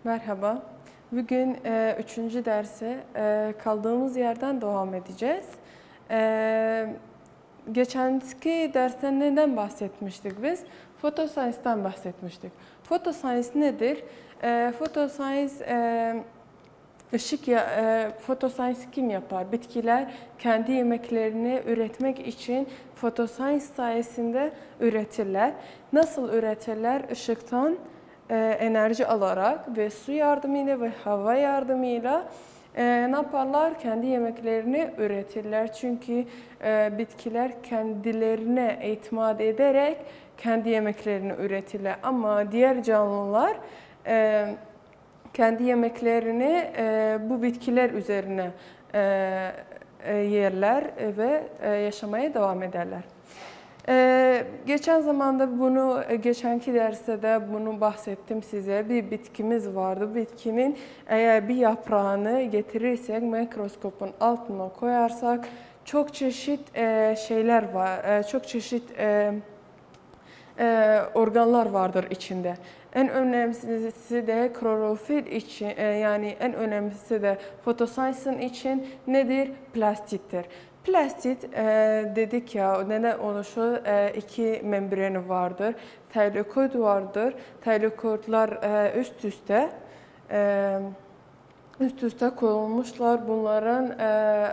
Merhaba. Bugün 3. derse kaldığımız yerden devam edeceğiz. Geçenki derste neden bahsetmiştik biz? Photoscience'dan bahsetmiştik. Photoscience nedir? Photoscience kim yapar? Bitkiler kendi yemeklerini üretmek için photoscience sayesinde üretirler. Nasıl üretirler? Işıktan enerji alarak ve su yardımıyla ve hava yardımıyla ne yaparlar? Kendi yemeklerini üretirler. Çünkü bitkiler kendilerine itimat ederek kendi yemeklerini üretirler. Ama diğer canlılar kendi yemeklerini bu bitkiler üzerine yerler ve yaşamaya devam ederler. Geçen zamanda geçenki derste de bunu bahsettim size. Bir bitkimiz vardı. Bitkinin eğer bir yaprağını getirirsek, mikroskopun altına koyarsak çok çeşit şeyler var, çok çeşit organlar vardır içinde. En önemlisi de klorofil için, yani en önemlisi de photoscience'ın için nedir? Plastiktir. Plastik dedik ya, neden oluşur? İki membreni vardır. Thylakoid vardır. Thylakoidlar üst üste koyulmuşlar. Bunların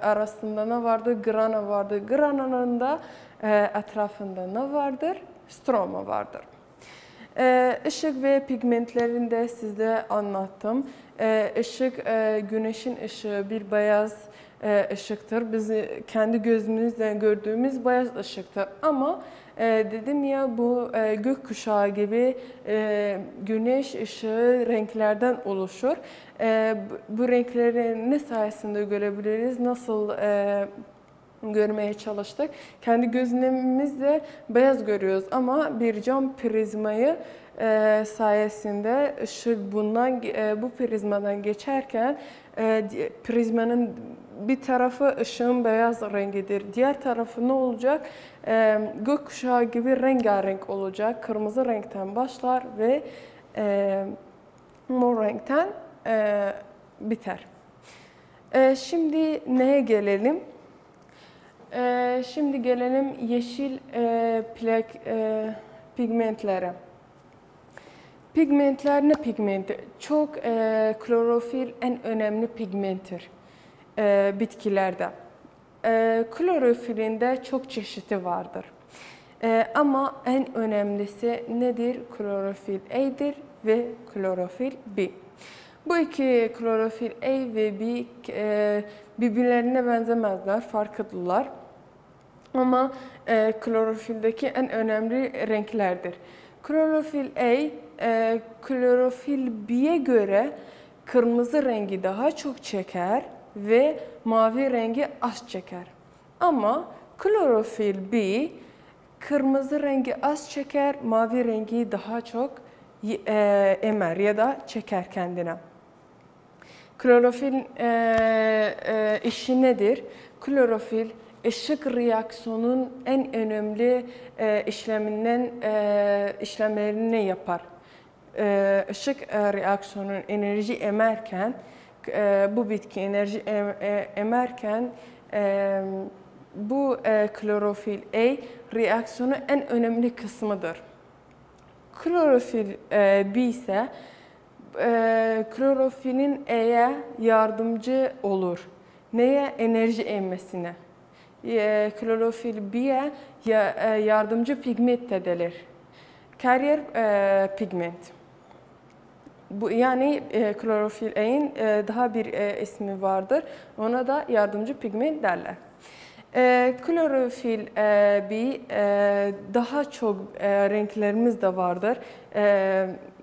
arasında ne vardır? Grana vardır. Grananın da etrafında ne vardır? Stroma vardır. Işık ve pigmentlerini de size anlattım. Işık, güneşin ışığı bir beyaz ışıktır. Biz kendi gözümüzle gördüğümüz beyaz ışıktır. Ama dedim ya, bu gökkuşağı gibi güneş ışığı renklerden oluşur. Bu renkleri ne sayesinde görebiliriz? Nasıl görmeye çalıştık? Kendi gözlemimizle beyaz görüyoruz ama bir cam prizmayı sayesinde ışık bu prizmadan geçerken prizmanın bir tarafı ışığın beyaz rengidir. Diğer tarafı ne olacak? Gökkuşağı gibi rengarenk olacak. Kırmızı renkten başlar ve mor renkten biter. Şimdi neye gelelim? Şimdi gelelim yeşil pigmentlere. Pigmentler ne pigmenti? Klorofil en önemli pigmenttir bitkilerde. Klorofilin de çok çeşidi vardır. Ama en önemlisi nedir? Klorofil A'dir ve klorofil B. Bu iki klorofil A ve B birbirlerine benzemezler, farklılar. Ama klorofildeki en önemli renklerdir. Klorofil A, klorofil B'ye göre kırmızı rengi daha çok çeker ve mavi rengi az çeker. Ama klorofil B, kırmızı rengi az çeker, mavi rengi daha çok emer ya da çeker kendine. Klorofil işi nedir? Klorofil ışık reaksiyonun en önemli işlemlerini yapar. Işık reaksiyonun enerji emerken, bu bitki enerji emerken bu klorofil A reaksiyonun en önemli kısmıdır. Klorofil B ise klorofilin E'ye yardımcı olur. Neye? Enerji emmesine. Klorofil B'ye yardımcı pigment de denir. Carrier pigment. Bu yani klorofil A'nın daha bir ismi vardır. Ona da yardımcı pigment derler. Klorofil daha çok renklerimiz de vardır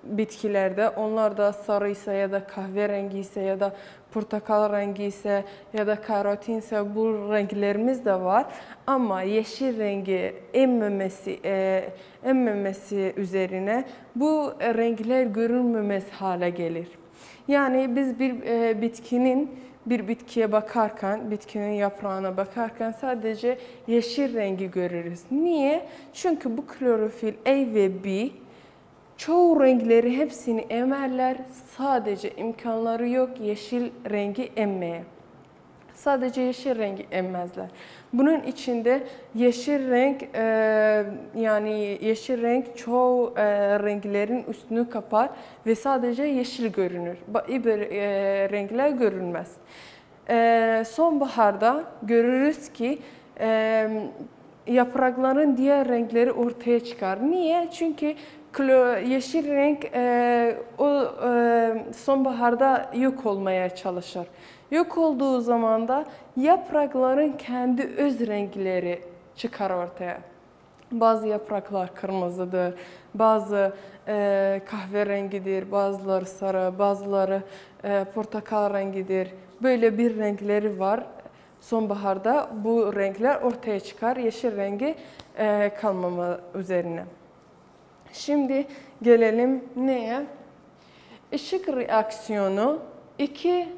bitkilerde. Onlar da sarı ise ya da kahverengi ise ya da portakal rengi ise ya da karotin ise bu renklerimiz de var. Ama yeşil rengi emmemesi üzerine bu renkler görünmemez hale gelir. Yani biz bir bitkiye bakarken, bitkinin yaprağına bakarken sadece yeşil rengi görürüz. Niye? Çünkü bu klorofil A ve B çoğu renkleri hepsini emerler. Sadece imkanları yok yeşil rengi emmeye. Sadece yeşil rengi emmezler. Bunun içinde yeşil renk yani yeşil renk çoğu renklerin üstünü kapar ve sadece yeşil görünür. Renkler görünmez. Sonbaharda görürüz ki yaprakların diğer renkleri ortaya çıkar. Niye? Çünkü yeşil renk sonbaharda yok olmaya çalışır. Yok olduğu zaman da yaprakların kendi öz renkleri çıkar ortaya. Bazı yapraklar kırmızıdır, bazı kahverengidir, bazıları sarı, bazıları portakal rengidir. Böyle bir renkleri var. Sonbaharda bu renkler ortaya çıkar, yeşil rengi kalmama üzerine. Şimdi gelelim neye? Işık reaksiyonu iki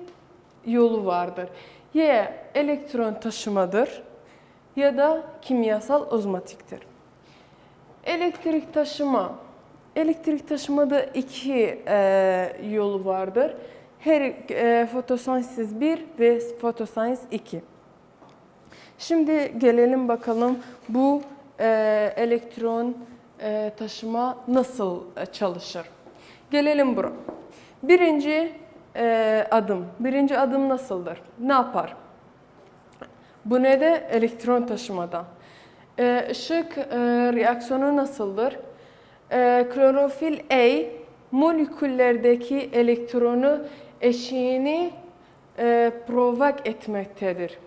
yolu vardır. Ya elektron taşımadır ya da kimyasal ozmotiktir. Elektrik taşımada iki yolu vardır. Fotosentez 1 ve fotosentez 2. Şimdi gelelim bakalım bu elektron taşıma nasıl çalışır? Gelelim buraya. Birinci adım nasıldır? Ne yapar? Bu ne de elektron taşımada. Işık reaksiyonu nasıldır? Klorofil A moleküllerdeki elektronu eşiğini provok etmektedir.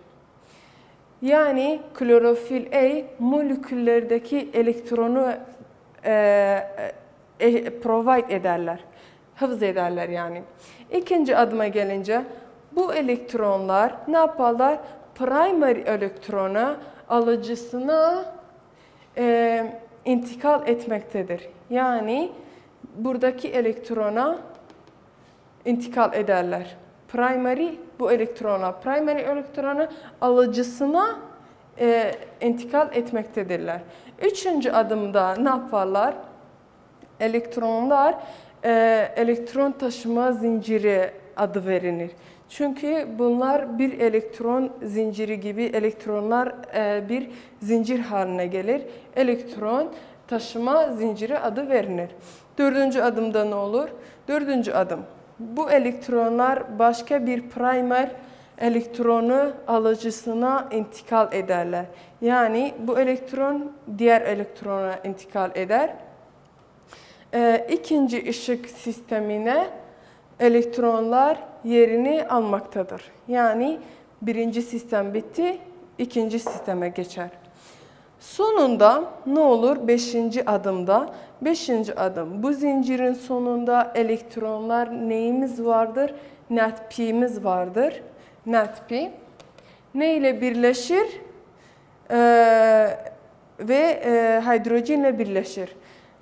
Yani klorofil A moleküllerdeki elektronu provide ederler, hafız ederler yani. İkinci adıma gelince bu elektronlar ne yaparlar? Primary elektrona alıcısına intikal etmektedir. Yani buradaki elektrona intikal ederler. Primary elektrona alıcısına intikal etmektedirler. Üçüncü adımda ne yaparlar? Elektronlar elektron taşıma zinciri adı verilir. Çünkü bunlar bir elektron zinciri gibi elektronlar bir zincir haline gelir. Elektron taşıma zinciri adı verilir. Dördüncü adımda ne olur? Dördüncü adım. Bu elektronlar başka bir primer elektronu alıcısına intikal ederler. Yani bu elektron diğer elektrona intikal eder. İkinci ışık sistemine elektronlar yerini almaktadır. Yani birinci sistem bitti, ikinci sisteme geçer. Sonunda ne olur? Beşinci adımda. Beşinci adım. Bu zincirin sonunda elektronlar neyimiz vardır? NADP'miz vardır. NADP ne ile birleşir? Ve hidrojenle birleşir.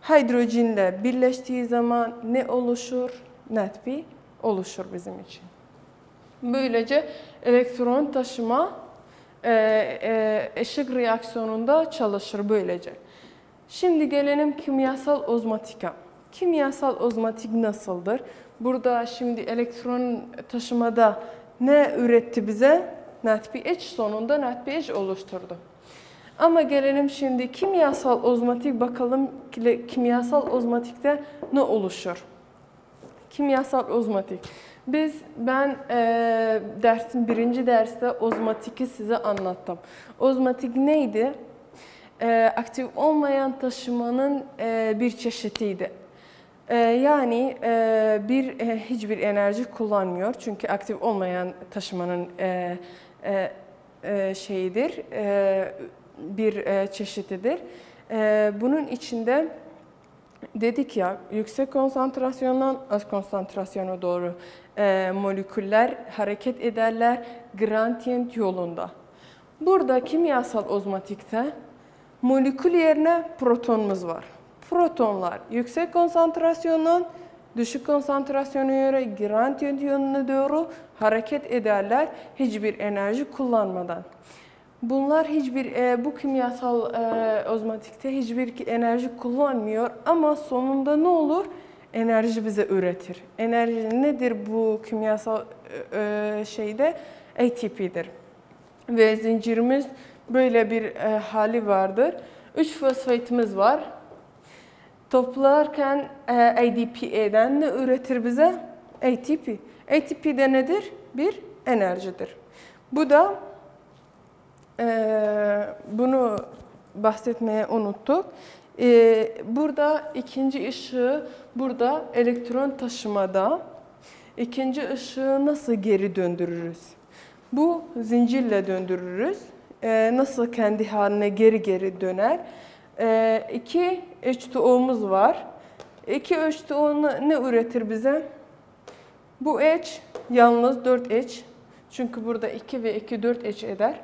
Hidrojenle birleştiği zaman ne oluşur? NADP oluşur bizim için. Böylece elektron taşıma ışık reaksiyonunda çalışır böylece. Şimdi gelelim kimyasal ozmotika. Kimyasal ozmotik nasıldır? Burada şimdi elektron taşımada ne üretti bize? NADPH sonunda NADPH oluşturdu. Ama gelelim şimdi kimyasal ozmotik, bakalım kimyasal ozmotikte ne oluşur? Kimyasal ozmotik. Ben birinci derste ozmotiki size anlattım. Ozmotik neydi? Aktif olmayan taşımanın bir çeşitiydi. Yani hiçbir enerji kullanmıyor. Çünkü aktif olmayan taşımanın şeyidir, bir çeşididir. Bunun içinde dedik ya, yüksek konsantrasyondan az konsantrasyona doğru moleküller hareket ederler gradient yolunda. Burada kimyasal ozmotikte molekül yerine protonumuz var. Protonlar yüksek konsantrasyondan düşük konsantrasyona göre gradient yönüne doğru hareket ederler hiçbir enerji kullanmadan. Bunlar bu kimyasal ozmotikte hiçbir enerji kullanmıyor ama sonunda ne olur? Enerji bize üretir. Enerji nedir bu kimyasal şeyde? ATP'dir. Ve zincirimiz böyle bir hali vardır. 3 fosfatımız var. Toplarken ADP'den ne üretir bize? ATP. ATP de nedir? Bir enerjidir. Bu da bunu bahsetmeye unuttuk. Burada ikinci ışığı burada elektron taşımada. İkinci ışığı nasıl geri döndürürüz? Bu zincirle döndürürüz. Nasıl kendi haline geri döner? 2 H2O'muz var. 2 H2O ne üretir bize? Bu H yalnız 4H. Çünkü burada 2 ve 2 4H eder.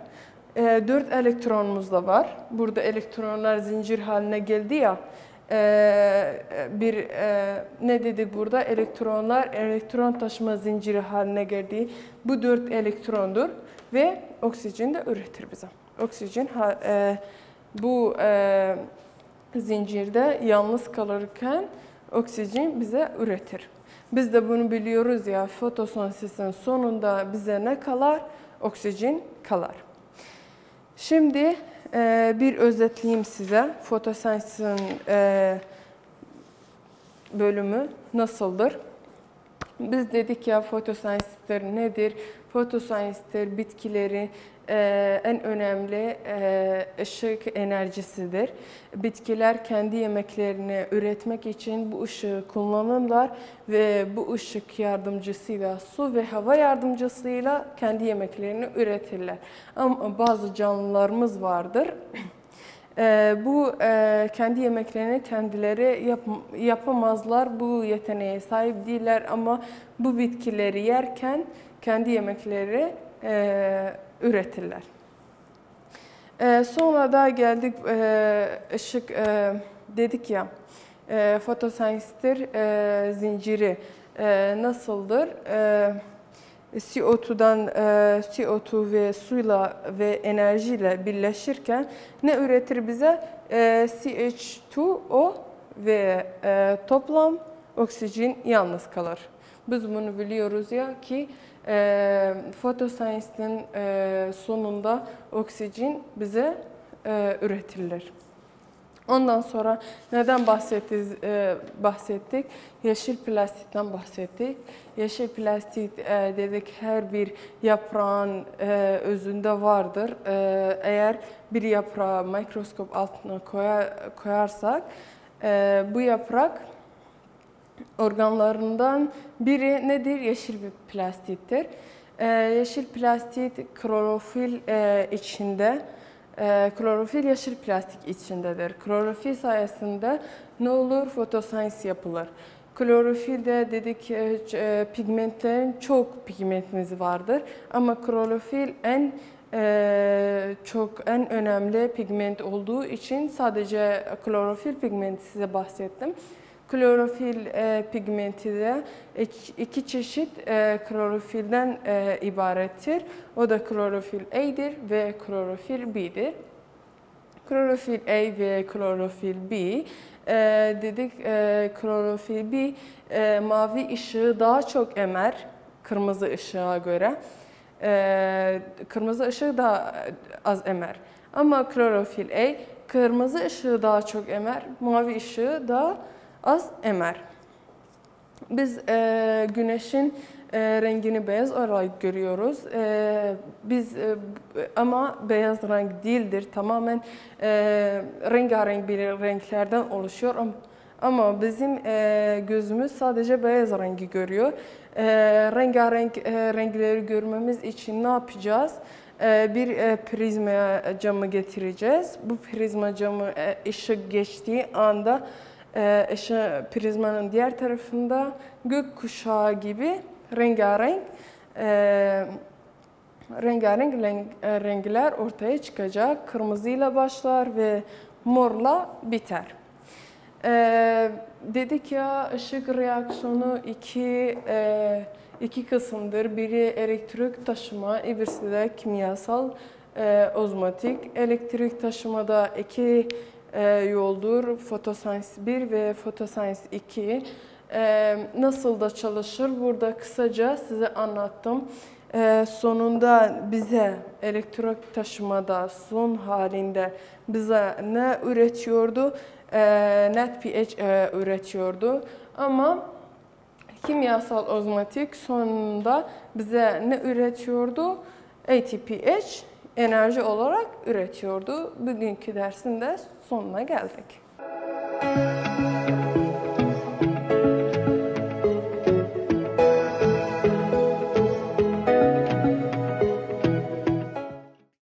4 elektronumuz da var. Burada elektronlar zincir haline geldi ya. Ne dedik burada? Elektronlar elektron taşıma zinciri haline geldi. Bu 4 elektrondur ve oksijen de üretir bize. Oksijen bu zincirde yalnız kalırken oksijen bize üretir. Biz de bunu biliyoruz ya, fotosentezin sonunda bize ne kalar? Oksijen kalar. Şimdi bir özetleyeyim size. Fotosentezin bölümü nasıldır? Biz dedik ya, fotosentezler nedir? Fotosentezler bitkilerin en önemli ışık enerjisidir. Bitkiler kendi yemeklerini üretmek için bu ışığı kullanırlar ve bu ışık yardımcısıyla, su ve hava yardımcısıyla kendi yemeklerini üretirler. Ama bazı canlılarımız vardır. Bu kendi yemeklerini kendileri yapamazlar. Bu yeteneğe sahip değiller ama bu bitkileri yerken kendi yemekleri üretirler. Sonra da geldik ışık dedik ya, fotosentezler zinciri nasıldır? CO2 ve suyla ve enerjiyle birleşirken ne üretir bize? CH2O ve toplam oksijen yalnız kalır. Biz bunu biliyoruz ya ki fotosentezin sonunda oksijen bize üretilir. Ondan sonra neden bahsettik? Yeşil plastikten bahsettik. Yeşil plastik dedik her bir yaprağın özünde vardır. Eğer bir yaprağı mikroskop altına koyarsak bu yaprak organlarından biri nedir? Yeşil bir plastiktir. Yeşil plastik klorofil içinde. Klorofil yeşil plastik içindedir. Klorofil sayesinde ne olur? Fotosentez yapılır. Klorofilde dedik pigmentlerin çok pigmentimiz vardır. Ama klorofil en önemli pigment olduğu için sadece klorofil pigmenti size bahsettim. Klorofil pigmenti de iki çeşit klorofilden ibarettir. O da klorofil A'dir ve klorofil B'dir. Klorofil A ve klorofil B dedik klorofil B mavi ışığı daha çok emer kırmızı ışığa göre. Kırmızı ışığı daha az emer. Ama klorofil A kırmızı ışığı daha çok emer, mavi ışığı daha az emer. Biz güneşin rengini beyaz olarak görüyoruz. Ama beyaz renk değildir. Tamamen rengarenk bir renklerden oluşuyor. Ama bizim gözümüz sadece beyaz rengi görüyor. Rengarenk renkleri görmemiz için ne yapacağız? bir prizma camı getireceğiz. Bu prizma camı ışık geçtiği anda prizmanın diğer tarafında gökkuşağı gibi rengarenk renkler ortaya çıkacak. Kırmızıyla başlar ve morla biter. Dedik ya, ışık reaksiyonu iki kısımdır. Biri elektrik taşıma, birisi de kimyasal ozmotik. Elektrik taşımada iki yoldur. Fotoscience 1 ve Fotoscience 2. Nasıl da çalışır? Burada kısaca size anlattım. Sonunda bize elektrik taşımada son halinde bize ne üretiyordu? Net pH üretiyordu. Ama kimyasal ozmotik sonunda bize ne üretiyordu? ATPH enerji olarak üretiyordu. Bugünkü dersin de sonuna geldik.